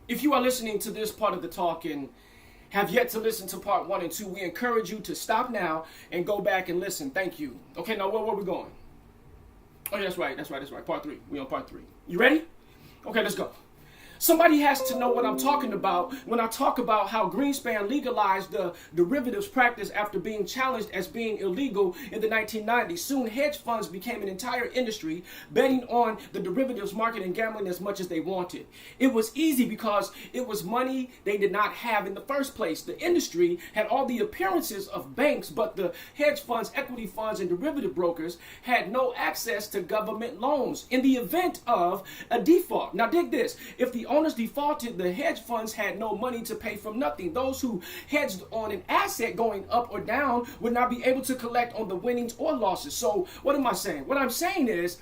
If you are listening to this part of the talk and have yet to listen to part 1 and 2, we encourage you to stop now and go back and listen. Thank you. Okay, now where we going? Oh, yeah, that's right. Part 3. We on part 3. You ready? Okay, let's go. Somebody has to know what I'm talking about when I talk about how Greenspan legalized the derivatives practice after being challenged as being illegal in the 1990s. Soon, hedge funds became an entire industry betting on the derivatives market and gambling as much as they wanted. It was easy because it was money they did not have in the first place. The industry had all the appearances of banks, but the hedge funds, equity funds, and derivative brokers had no access to government loans in the event of a default. Now, dig this. If the owners defaulted, the hedge funds had no money to pay from nothing. Those who hedged on an asset going up or down would not be able to collect on the winnings or losses. So what am I saying? What I'm saying is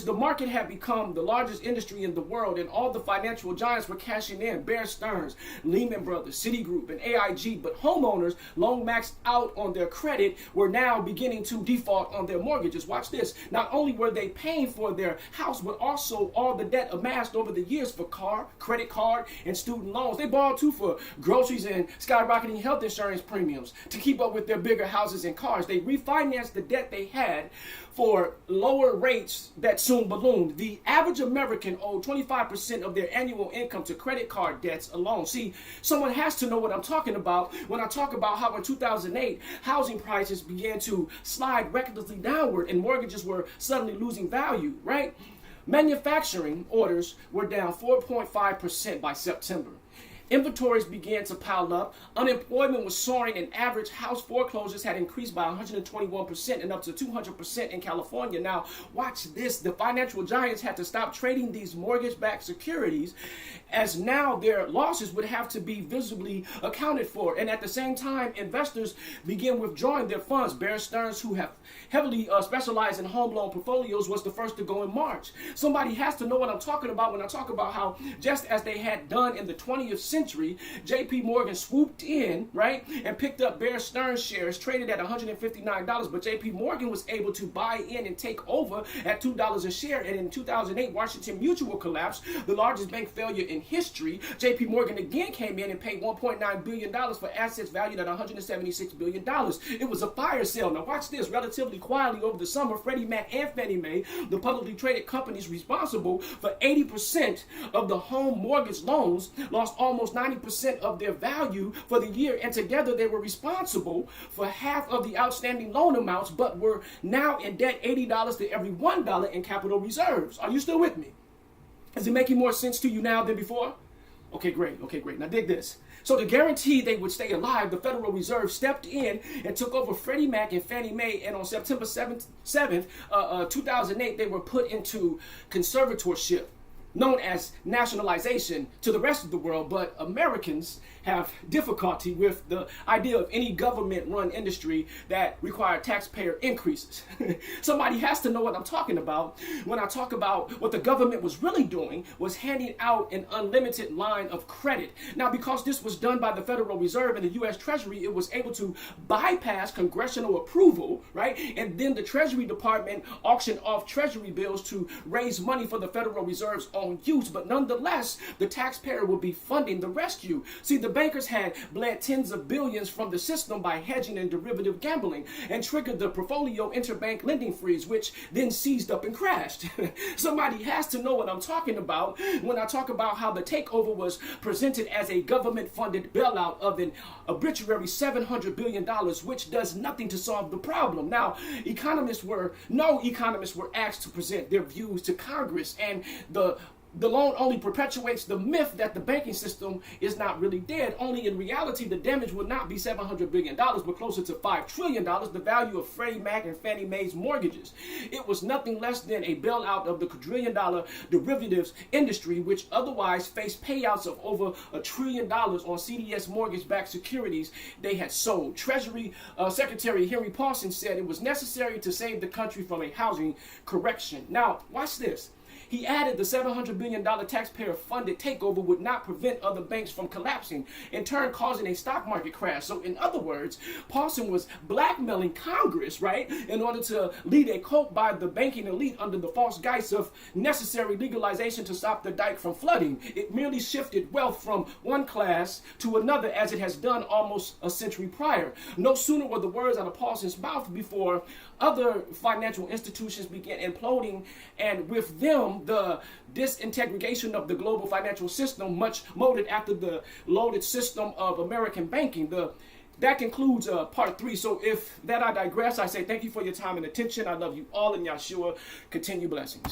the market had become the largest industry in the world, and all the financial giants were cashing in. Bear Stearns, Lehman Brothers, Citigroup, and AIG. But homeowners, long maxed out on their credit, were now beginning to default on their mortgages. Watch this. Not only were they paying for their house, but also all the debt amassed over the years for car, credit card, and student loans. They borrowed too for groceries and skyrocketing health insurance premiums to keep up with their bigger houses and cars. They refinanced the debt they had for lower rates that soon ballooned. The average American owed 25% of their annual income to credit card debts alone. See, someone has to know what I'm talking about when I talk about how in 2008, housing prices began to slide recklessly downward and mortgages were suddenly losing value, right? Manufacturing orders were down 4.5% by September. Inventories began to pile up. Unemployment was soaring, and average house foreclosures had increased by 121% and up to 200% in California. Now, watch this. The financial giants had to stop trading these mortgage-backed securities, as now their losses would have to be visibly accounted for. And at the same time, investors began withdrawing their funds. Bear Stearns, who have heavily specialized in home loan portfolios, was the first to go in March. Somebody has to know what I'm talking about when I talk about how, just as they had done in the 20th century, JP Morgan swooped in, right, and picked up Bear Stearns shares traded at $159, but JP Morgan was able to buy in and take over at $2 a share. And in 2008, Washington Mutual collapsed, the largest bank failure in history. JP Morgan again came in and paid $1.9 billion for assets valued at $176 billion. It was a fire sale. Now watch this. Relatively quietly over the summer, Freddie Mac and Fannie Mae, the publicly traded companies responsible for 80% of the home mortgage loans, lost almost 90% of their value for the year, and together they were responsible for half of the outstanding loan amounts, but were now in debt $80 to every $1 in capital reserves. Are you still with me? Is it making more sense to you now than before? Okay, great. Now dig this. So to guarantee they would stay alive, the Federal Reserve stepped in and took over Freddie Mac and Fannie Mae, and on September 7th, 2008, they were put into conservatorship, known as nationalization to the rest of the world. But Americans have difficulty with the idea of any government-run industry that require taxpayer increases. Somebody has to know what I'm talking about when I talk about what the government was really doing was handing out an unlimited line of credit. Now, because this was done by the Federal Reserve and the U.S. Treasury, it was able to bypass congressional approval, right? And then the Treasury Department auctioned off Treasury bills to raise money for the Federal Reserve's own use. But nonetheless, the taxpayer will be funding the rescue. See, the bankers had bled tens of billions from the system by hedging and derivative gambling, and triggered the portfolio interbank lending freeze, which then seized up and crashed. Somebody has to know what I'm talking about when I talk about how the takeover was presented as a government-funded bailout of an arbitrary $700 billion, which does nothing to solve the problem. Now, no economists were asked to present their views to Congress, and the loan only perpetuates the myth that the banking system is not really dead. Only in reality, the damage would not be $700 billion, but closer to $5 trillion, the value of Freddie Mac and Fannie Mae's mortgages. It was nothing less than a bailout of the quadrillion-dollar derivatives industry, which otherwise faced payouts of over $1 trillion on CDS mortgage-backed securities they had sold. Treasury Secretary Henry Paulson said it was necessary to save the country from a housing correction. Now, watch this. He added the $700 billion taxpayer-funded takeover would not prevent other banks from collapsing, in turn causing a stock market crash. So in other words, Paulson was blackmailing Congress, right, in order to lead a cult by the banking elite under the false guise of necessary legalization to stop the dike from flooding. It merely shifted wealth from one class to another, as it has done almost a century prior. No sooner were the words out of Paulson's mouth before other financial institutions began imploding, and with them the disintegration of the global financial system, much molded after the loaded system of American banking. That concludes part 3. So if that I digress, I say thank you for your time and attention. I love you all in Yahshua. Continue blessings.